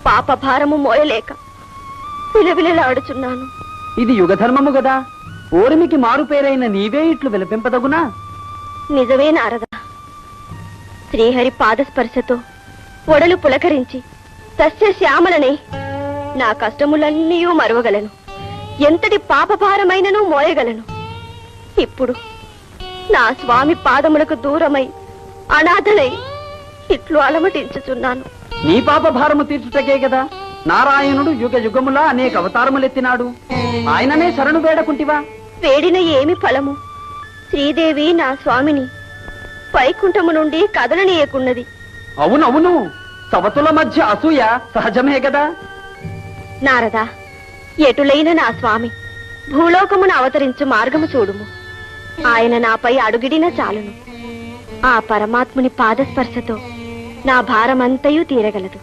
పాప భారము మోయలేక విలవిలలాడుచున్నాను. ఇది యుగధర్మము గదా. ఓరిమికి మారు పేరైన నీవే ఇట్లు విలపింపదగునా? నిజమే నారద. శ్రీహరి పాదస్పర్శతో ఒడలు పులకరించి సస్య శ్యామలనే నా కష్టములన్నీ మరువగలను. ఎంతటి పాపభారమైనను మోయగలను. ఇప్పుడు నా స్వామి పాదములకు దూరమై అనాథలై ఇట్లు అలమటించుచున్నాను. నీ పాప భారము తీర్చుటకే గదా నారాయణుడు యుగ యుగములా అనేక అవతారములెత్తినాడు. ఆయననే శరణు వేడకుంటివా? వేడిన ఏమి ఫలము? శ్రీదేవి నా స్వామిని వైకుంఠము నుండి కదలనీయకున్నది. అవునవును, సవతుల మధ్య అసూయ సహజమే గదా. నారదా, ఎటులైన నా స్వామి భూలోకమున అవతరించు మార్గము చూడుము. ఆయన నాపై అడుగిడిన చాలును. ఆ పరమాత్ముని పాదస్పర్శతో నా భారమంతయు తీరగలదు.